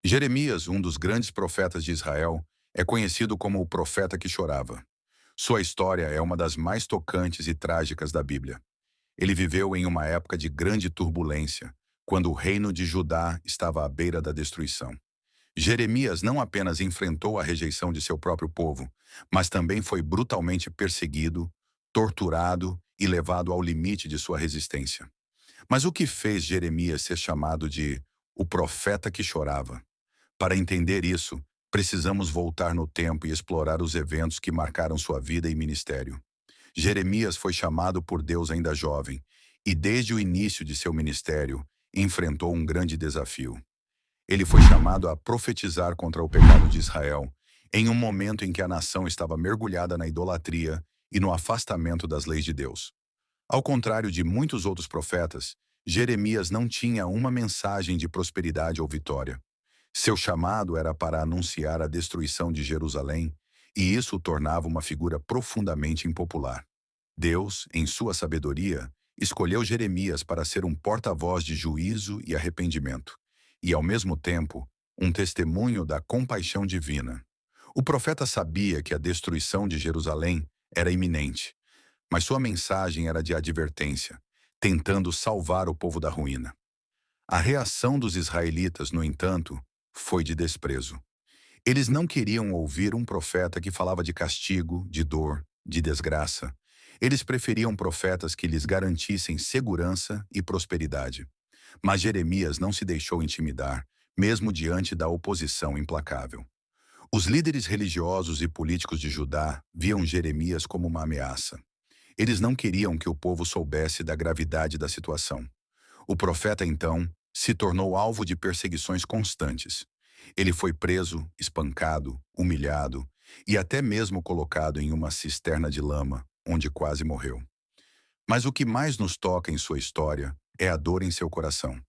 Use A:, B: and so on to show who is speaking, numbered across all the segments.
A: Jeremias, um dos grandes profetas de Israel, é conhecido como o profeta que chorava. Sua história é uma das mais tocantes e trágicas da Bíblia. Ele viveu em uma época de grande turbulência, quando o reino de Judá estava à beira da destruição. Jeremias não apenas enfrentou a rejeição de seu próprio povo, mas também foi brutalmente perseguido, torturado e levado ao limite de sua resistência. Mas o que fez Jeremias ser chamado de o profeta que chorava? Para entender isso, precisamos voltar no tempo e explorar os eventos que marcaram sua vida e ministério. Jeremias foi chamado por Deus ainda jovem, e desde o início de seu ministério, enfrentou um grande desafio. Ele foi chamado a profetizar contra o pecado de Israel, em um momento em que a nação estava mergulhada na idolatria e no afastamento das leis de Deus. Ao contrário de muitos outros profetas, Jeremias não tinha uma mensagem de prosperidade ou vitória. Seu chamado era para anunciar a destruição de Jerusalém, e isso o tornava uma figura profundamente impopular. Deus, em sua sabedoria, escolheu Jeremias para ser um porta-voz de juízo e arrependimento, e, ao mesmo tempo, um testemunho da compaixão divina. O profeta sabia que a destruição de Jerusalém era iminente, mas sua mensagem era de advertência, tentando salvar o povo da ruína. A reação dos israelitas, no entanto, foi de desprezo. Eles não queriam ouvir um profeta que falava de castigo, de dor, de desgraça. Eles preferiam profetas que lhes garantissem segurança e prosperidade. Mas Jeremias não se deixou intimidar, mesmo diante da oposição implacável. Os líderes religiosos e políticos de Judá viam Jeremias como uma ameaça. Eles não queriam que o povo soubesse da gravidade da situação. O profeta, então, se tornou alvo de perseguições constantes. Ele foi preso, espancado, humilhado e até mesmo colocado em uma cisterna de lama, onde quase morreu. Mas o que mais nos toca em sua história é a dor em seu coração.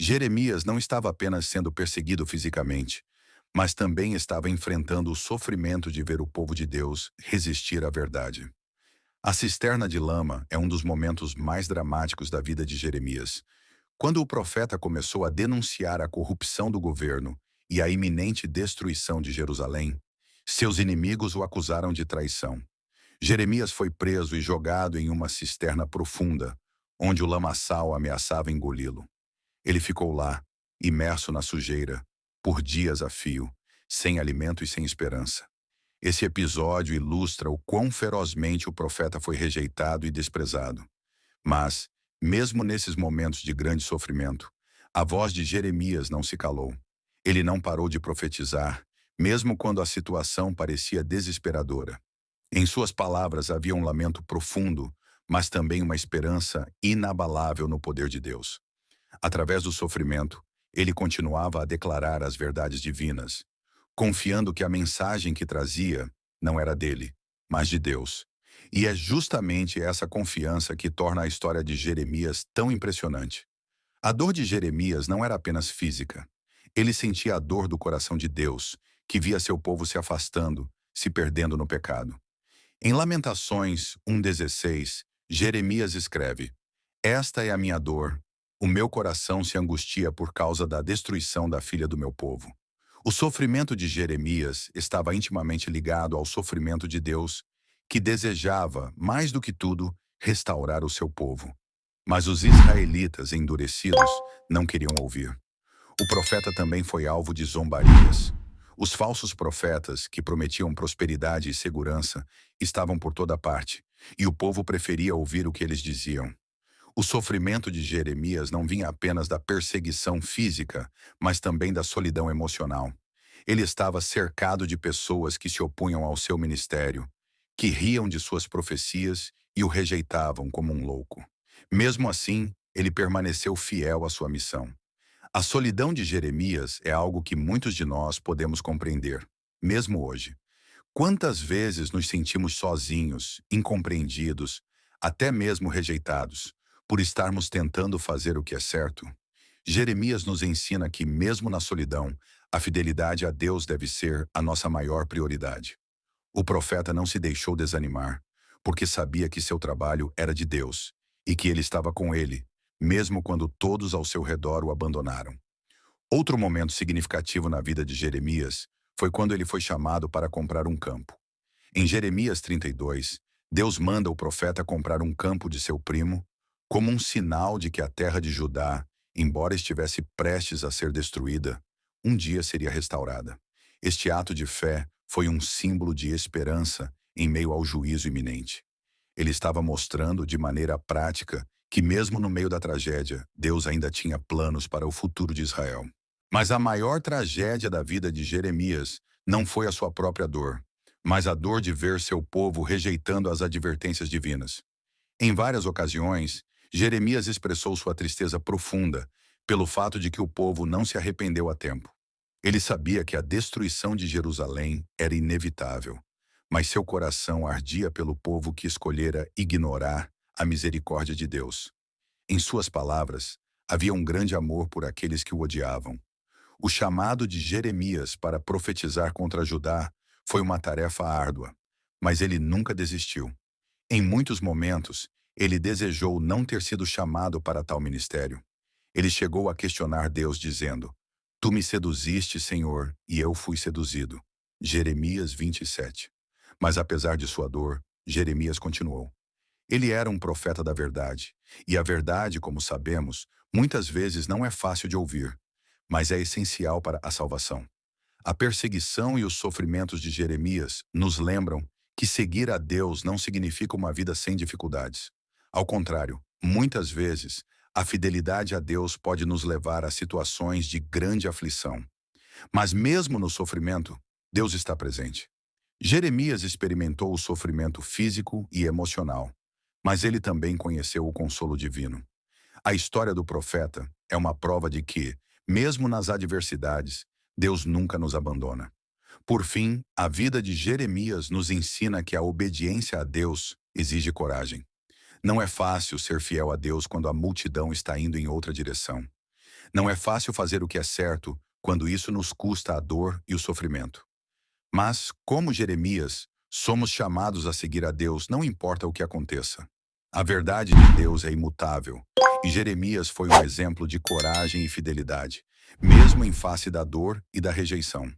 A: Jeremias não estava apenas sendo perseguido fisicamente, mas também estava enfrentando o sofrimento de ver o povo de Deus resistir à verdade. A cisterna de lama é um dos momentos mais dramáticos da vida de Jeremias. Quando o profeta começou a denunciar a corrupção do governo e a iminente destruição de Jerusalém, seus inimigos o acusaram de traição. Jeremias foi preso e jogado em uma cisterna profunda, onde o lamaçal ameaçava engoli-lo. Ele ficou lá, imerso na sujeira, por dias a fio, sem alimento e sem esperança. Esse episódio ilustra o quão ferozmente o profeta foi rejeitado e desprezado. Mas, mesmo nesses momentos de grande sofrimento, a voz de Jeremias não se calou. Ele não parou de profetizar, mesmo quando a situação parecia desesperadora. Em suas palavras havia um lamento profundo, mas também uma esperança inabalável no poder de Deus. Através do sofrimento, ele continuava a declarar as verdades divinas, confiando que a mensagem que trazia não era dele, mas de Deus. E é justamente essa confiança que torna a história de Jeremias tão impressionante. A dor de Jeremias não era apenas física. Ele sentia a dor do coração de Deus, que via seu povo se afastando, se perdendo no pecado. Em Lamentações 1,16, Jeremias escreve: Esta é a minha dor, o meu coração se angustia por causa da destruição da filha do meu povo. O sofrimento de Jeremias estava intimamente ligado ao sofrimento de Deus, que desejava, mais do que tudo, restaurar o seu povo. Mas os israelitas endurecidos não queriam ouvir. O profeta também foi alvo de zombarias. Os falsos profetas, que prometiam prosperidade e segurança, estavam por toda parte, e o povo preferia ouvir o que eles diziam. O sofrimento de Jeremias não vinha apenas da perseguição física, mas também da solidão emocional. Ele estava cercado de pessoas que se opunham ao seu ministério, que riam de suas profecias e o rejeitavam como um louco. Mesmo assim, ele permaneceu fiel à sua missão. A solidão de Jeremias é algo que muitos de nós podemos compreender, mesmo hoje. Quantas vezes nos sentimos sozinhos, incompreendidos, até mesmo rejeitados, por estarmos tentando fazer o que é certo? Jeremias nos ensina que, mesmo na solidão, a fidelidade a Deus deve ser a nossa maior prioridade. O profeta não se deixou desanimar, porque sabia que seu trabalho era de Deus e que ele estava com ele, mesmo quando todos ao seu redor o abandonaram. Outro momento significativo na vida de Jeremias foi quando ele foi chamado para comprar um campo. Em Jeremias 32, Deus manda o profeta comprar um campo de seu primo, como um sinal de que a terra de Judá, embora estivesse prestes a ser destruída, um dia seria restaurada. Este ato de fé foi um símbolo de esperança em meio ao juízo iminente. Ele estava mostrando de maneira prática que, mesmo no meio da tragédia, Deus ainda tinha planos para o futuro de Israel. Mas a maior tragédia da vida de Jeremias não foi a sua própria dor, mas a dor de ver seu povo rejeitando as advertências divinas. Em várias ocasiões, Jeremias expressou sua tristeza profunda pelo fato de que o povo não se arrependeu a tempo. Ele sabia que a destruição de Jerusalém era inevitável, mas seu coração ardia pelo povo que escolhera ignorar a misericórdia de Deus. Em suas palavras, havia um grande amor por aqueles que o odiavam. O chamado de Jeremias para profetizar contra Judá foi uma tarefa árdua, mas ele nunca desistiu. Em muitos momentos, ele desejou não ter sido chamado para tal ministério. Ele chegou a questionar Deus dizendo: Tu me seduziste, Senhor, e eu fui seduzido. Jeremias 27. Mas apesar de sua dor, Jeremias continuou. Ele era um profeta da verdade, e a verdade, como sabemos, muitas vezes não é fácil de ouvir, mas é essencial para a salvação. A perseguição e os sofrimentos de Jeremias nos lembram que seguir a Deus não significa uma vida sem dificuldades. Ao contrário, muitas vezes, a fidelidade a Deus pode nos levar a situações de grande aflição. Mas mesmo no sofrimento, Deus está presente. Jeremias experimentou o sofrimento físico e emocional, mas ele também conheceu o consolo divino. A história do profeta é uma prova de que, mesmo nas adversidades, Deus nunca nos abandona. Por fim, a vida de Jeremias nos ensina que a obediência a Deus exige coragem. Não é fácil ser fiel a Deus quando a multidão está indo em outra direção. Não é fácil fazer o que é certo quando isso nos custa a dor e o sofrimento. Mas, como Jeremias, somos chamados a seguir a Deus, não importa o que aconteça. A verdade de Deus é imutável, e Jeremias foi um exemplo de coragem e fidelidade, mesmo em face da dor e da rejeição.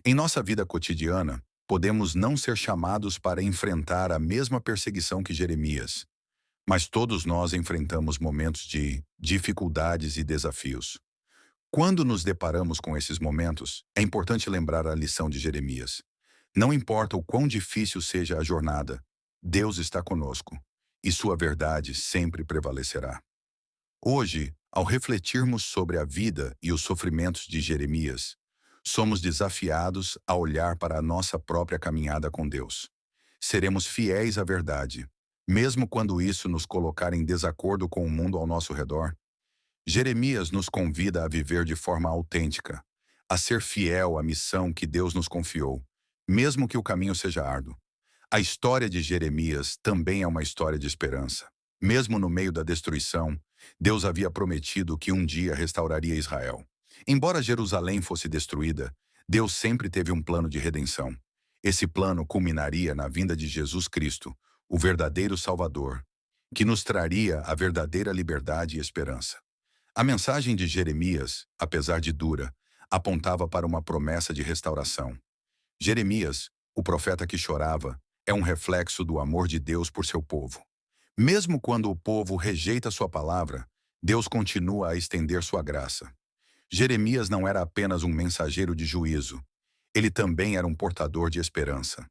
A: Em nossa vida cotidiana, podemos não ser chamados para enfrentar a mesma perseguição que Jeremias, mas todos nós enfrentamos momentos de dificuldades e desafios. Quando nos deparamos com esses momentos, é importante lembrar a lição de Jeremias. Não importa o quão difícil seja a jornada, Deus está conosco, e sua verdade sempre prevalecerá. Hoje, ao refletirmos sobre a vida e os sofrimentos de Jeremias, somos desafiados a olhar para a nossa própria caminhada com Deus. Seremos fiéis à verdade, mesmo quando isso nos colocar em desacordo com o mundo ao nosso redor. Jeremias nos convida a viver de forma autêntica, a ser fiel à missão que Deus nos confiou, mesmo que o caminho seja árduo. A história de Jeremias também é uma história de esperança. Mesmo no meio da destruição, Deus havia prometido que um dia restauraria Israel. Embora Jerusalém fosse destruída, Deus sempre teve um plano de redenção. Esse plano culminaria na vinda de Jesus Cristo, o verdadeiro Salvador, que nos traria a verdadeira liberdade e esperança. A mensagem de Jeremias, apesar de dura, apontava para uma promessa de restauração. Jeremias, o profeta que chorava, é um reflexo do amor de Deus por seu povo. Mesmo quando o povo rejeita sua palavra, Deus continua a estender sua graça. Jeremias não era apenas um mensageiro de juízo, ele também era um portador de esperança.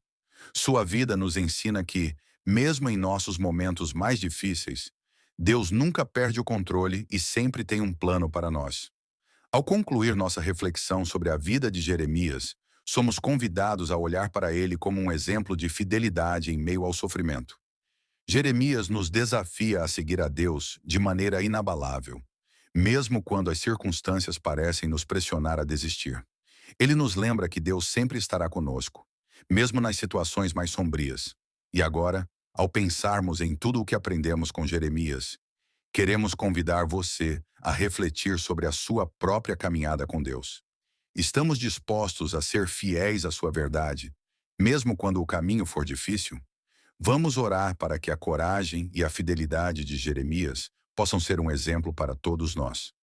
A: Sua vida nos ensina que, mesmo em nossos momentos mais difíceis, Deus nunca perde o controle e sempre tem um plano para nós. Ao concluir nossa reflexão sobre a vida de Jeremias, somos convidados a olhar para ele como um exemplo de fidelidade em meio ao sofrimento. Jeremias nos desafia a seguir a Deus de maneira inabalável, mesmo quando as circunstâncias parecem nos pressionar a desistir. Ele nos lembra que Deus sempre estará conosco, mesmo nas situações mais sombrias. E agora, ao pensarmos em tudo o que aprendemos com Jeremias, queremos convidar você a refletir sobre a sua própria caminhada com Deus. Estamos dispostos a ser fiéis à sua verdade, mesmo quando o caminho for difícil? Vamos orar para que a coragem e a fidelidade de Jeremias possam ser um exemplo para todos nós.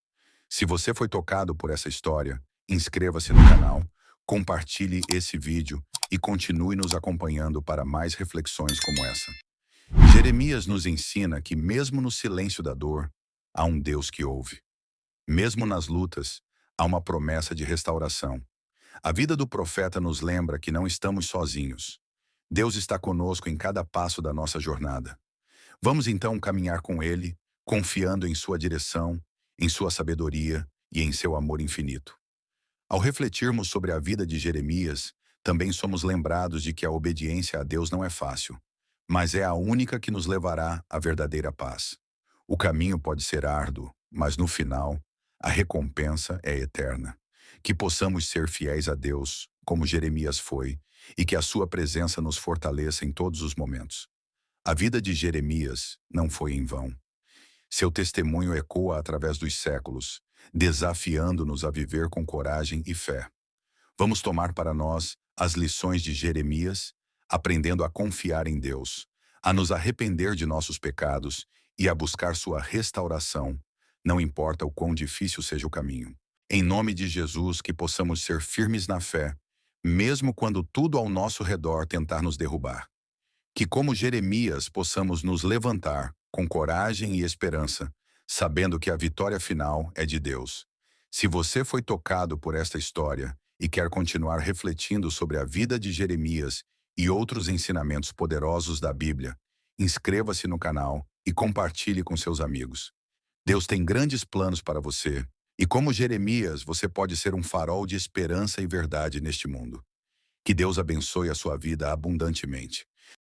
A: Se você foi tocado por essa história, inscreva-se no canal, compartilhe esse vídeo e continue nos acompanhando para mais reflexões como essa. Jeremias nos ensina que mesmo no silêncio da dor, há um Deus que ouve. Mesmo nas lutas, há uma promessa de restauração. A vida do profeta nos lembra que não estamos sozinhos. Deus está conosco em cada passo da nossa jornada. Vamos então caminhar com Ele, confiando em sua direção, em sua sabedoria e em seu amor infinito. Ao refletirmos sobre a vida de Jeremias, também somos lembrados de que a obediência a Deus não é fácil, mas é a única que nos levará à verdadeira paz. O caminho pode ser árduo, mas no final, a recompensa é eterna. Que possamos ser fiéis a Deus, como Jeremias foi, e que a sua presença nos fortaleça em todos os momentos. A vida de Jeremias não foi em vão. Seu testemunho ecoa através dos séculos, desafiando-nos a viver com coragem e fé. Vamos tomar para nós as lições de Jeremias, aprendendo a confiar em Deus, a nos arrepender de nossos pecados e a buscar sua restauração, não importa o quão difícil seja o caminho. Em nome de Jesus, que possamos ser firmes na fé, mesmo quando tudo ao nosso redor tentar nos derrubar. Que, como Jeremias, possamos nos levantar com coragem e esperança, sabendo que a vitória final é de Deus. Se você foi tocado por esta história e quer continuar refletindo sobre a vida de Jeremias e outros ensinamentos poderosos da Bíblia, inscreva-se no canal e compartilhe com seus amigos. Deus tem grandes planos para você, e como Jeremias, você pode ser um farol de esperança e verdade neste mundo. Que Deus abençoe a sua vida abundantemente.